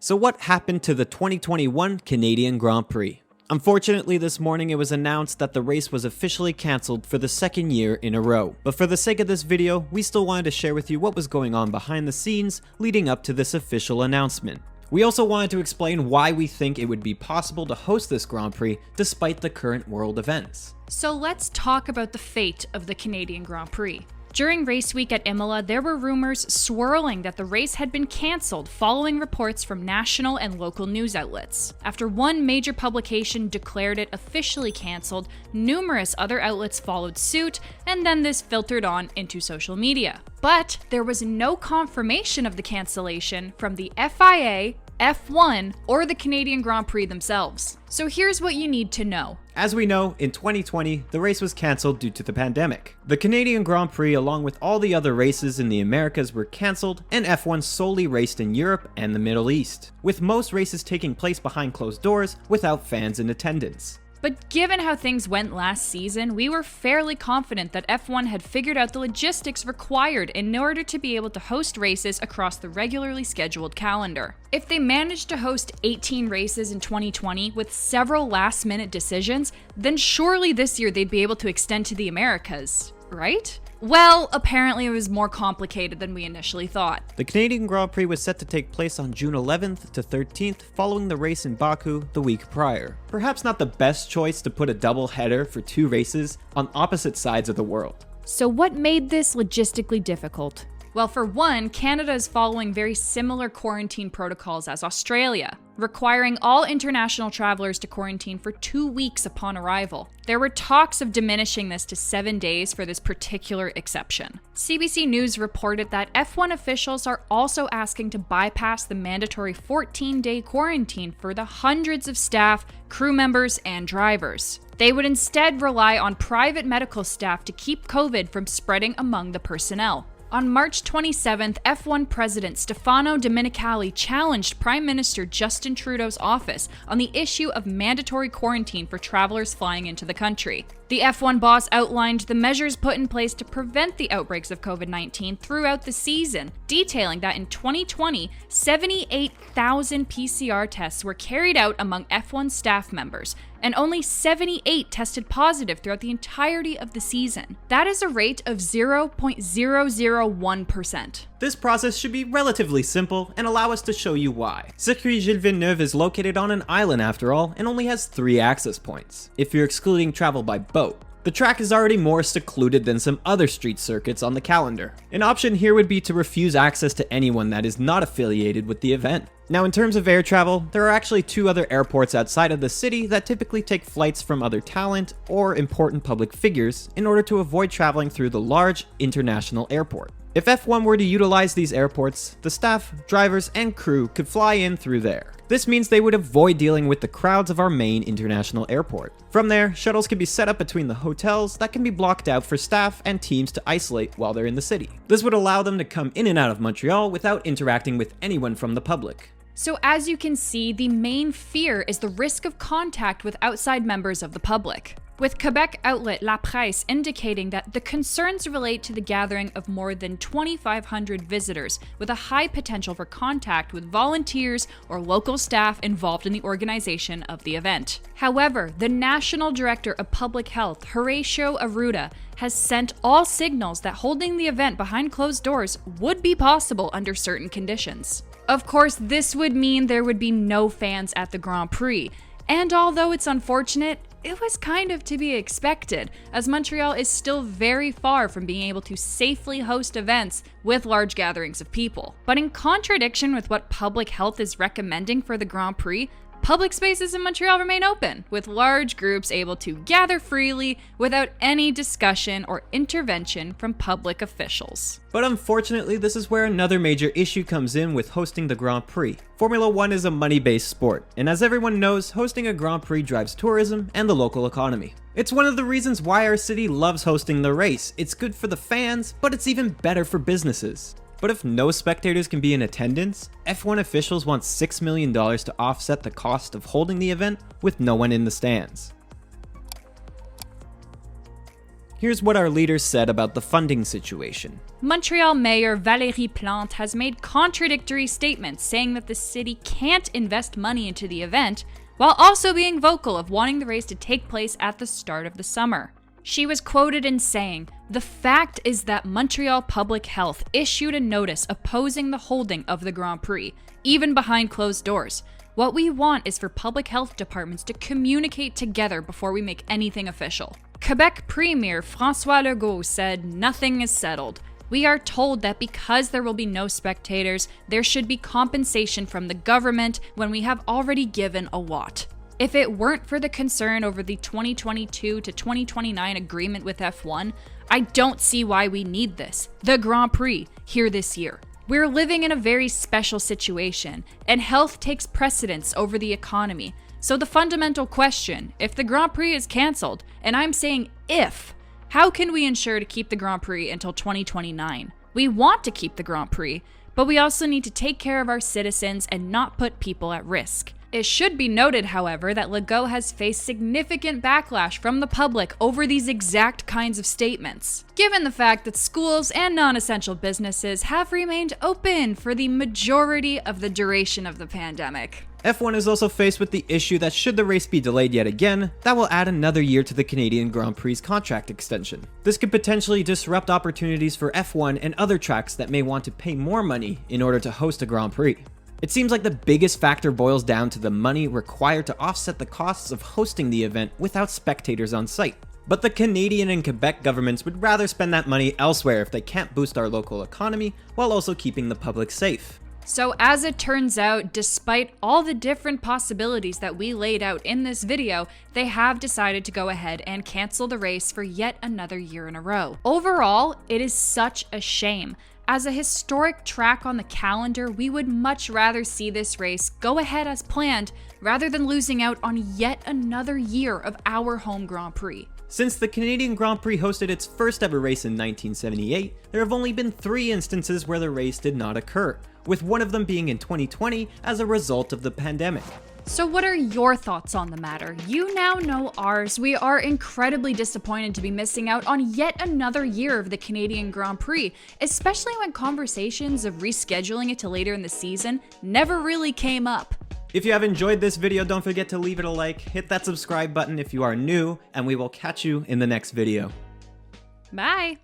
So what happened to the 2021 Canadian Grand Prix? Unfortunately, this morning it was announced that the race was officially cancelled for the second year in a row. But for the sake of this video, we still wanted to share with you what was going on behind the scenes leading up to this official announcement. We also wanted to explain why we think it would be possible to host this Grand Prix despite the current world events. So let's talk about the fate of the Canadian Grand Prix. During race week at Imola, there were rumors swirling that the race had been cancelled following reports from national and local news outlets. After one major publication declared it officially cancelled, numerous other outlets followed suit, and then this filtered on into social media. But there was no confirmation of the cancellation from the FIA, F1, or the Canadian Grand Prix themselves. So here's what you need to know. As we know, in 2020, the race was cancelled due to the pandemic. The Canadian Grand Prix, along with all the other races in the Americas, were cancelled, and F1 solely raced in Europe and the Middle East, with most races taking place behind closed doors without fans in attendance. But given how things went last season, we were fairly confident that F1 had figured out the logistics required in order to be able to host races across the regularly scheduled calendar. If they managed to host 18 races in 2020 with several last-minute decisions, then surely this year they'd be able to extend to the Americas, right? Well, apparently it was more complicated than we initially thought. The Canadian Grand Prix was set to take place on June 11th to 13th, following the race in Baku the week prior. Perhaps not the best choice to put a double header for two races on opposite sides of the world. So what made this logistically difficult? Well, for one, Canada is following very similar quarantine protocols as Australia, requiring all international travelers to quarantine for 2 weeks upon arrival. There were talks of diminishing this to 7 days for this particular exception. CBC News reported that F1 officials are also asking to bypass the mandatory 14-day quarantine for the hundreds of staff, crew members, and drivers. They would instead rely on private medical staff to keep COVID from spreading among the personnel. On March 27th, F1 President Stefano Domenicali challenged Prime Minister Justin Trudeau's office on the issue of mandatory quarantine for travelers flying into the country. The F1 boss outlined the measures put in place to prevent the outbreaks of COVID-19 throughout the season, detailing that in 2020, 78,000 PCR tests were carried out among F1 staff members, and only 78 tested positive throughout the entirety of the season. That is a rate of 0.001%. This process should be relatively simple and allow us to show you why. Circuit Gilles Villeneuve is located on an island after all and only has 3 access points, if you're excluding travel by boat. The track is already more secluded than some other street circuits on the calendar. An option here would be to refuse access to anyone that is not affiliated with the event. Now, in terms of air travel, there are actually 2 other airports outside of the city that typically take flights from other talent or important public figures in order to avoid traveling through the large international airport. If F1 were to utilize these airports, the staff, drivers, and crew could fly in through there. This means they would avoid dealing with the crowds of our main international airport. From there, shuttles can be set up between the hotels that can be blocked out for staff and teams to isolate while they're in the city. This would allow them to come in and out of Montreal without interacting with anyone from the public. So as you can see, the main fear is the risk of contact with outside members of the public, with Quebec outlet La Presse indicating that the concerns relate to the gathering of more than 2,500 visitors with a high potential for contact with volunteers or local staff involved in the organization of the event. However, the National Director of Public Health, Horacio Arruda, has sent all signals that holding the event behind closed doors would be possible under certain conditions. Of course, this would mean there would be no fans at the Grand Prix, and although it's unfortunate, it was kind of to be expected, as Montreal is still very far from being able to safely host events with large gatherings of people. But in contradiction with what public health is recommending for the Grand Prix, public spaces in Montreal remain open, with large groups able to gather freely without any discussion or intervention from public officials. But unfortunately, this is where another major issue comes in with hosting the Grand Prix. Formula 1 is a money-based sport, and as everyone knows, hosting a Grand Prix drives tourism and the local economy. It's one of the reasons why our city loves hosting the race. It's good for the fans, but it's even better for businesses. But if no spectators can be in attendance, F1 officials want $6 million to offset the cost of holding the event with no one in the stands. Here's what our leaders said about the funding situation. Montreal Mayor Valérie Plante has made contradictory statements saying that the city can't invest money into the event, while also being vocal of wanting the race to take place at the start of the summer. She was quoted in saying, "The fact is that Montreal Public Health issued a notice opposing the holding of the Grand Prix, even behind closed doors. What we want is for public health departments to communicate together before we make anything official." Quebec Premier François Legault said, "Nothing is settled. We are told that because there will be no spectators, there should be compensation from the government when we have already given a lot. If it weren't for the concern over the 2022 to 2029 agreement with F1, I don't see why we need this, the Grand Prix, here this year. We're living in a very special situation, and health takes precedence over the economy. So the fundamental question, if the Grand Prix is cancelled, and I'm saying if, how can we ensure to keep the Grand Prix until 2029? We want to keep the Grand Prix, but we also need to take care of our citizens and not put people at risk." It should be noted, however, that Legault has faced significant backlash from the public over these exact kinds of statements, given the fact that schools and non-essential businesses have remained open for the majority of the duration of the pandemic. F1 is also faced with the issue that should the race be delayed yet again, that will add another year to the Canadian Grand Prix's contract extension. This could potentially disrupt opportunities for F1 and other tracks that may want to pay more money in order to host a Grand Prix. It seems like the biggest factor boils down to the money required to offset the costs of hosting the event without spectators on site. But the Canadian and Quebec governments would rather spend that money elsewhere if they can't boost our local economy while also keeping the public safe. So as it turns out, despite all the different possibilities that we laid out in this video, they have decided to go ahead and cancel the race for yet another year in a row. Overall, it is such a shame. As a historic track on the calendar, we would much rather see this race go ahead as planned rather than losing out on yet another year of our home Grand Prix. Since the Canadian Grand Prix hosted its first ever race in 1978, there have only been 3 instances where the race did not occur, with one of them being in 2020 as a result of the pandemic. So what are your thoughts on the matter? You now know ours. We are incredibly disappointed to be missing out on yet another year of the Canadian Grand Prix, especially when conversations of rescheduling it to later in the season never really came up. If you have enjoyed this video, don't forget to leave it a like, hit that subscribe button if you are new, and we will catch you in the next video. Bye!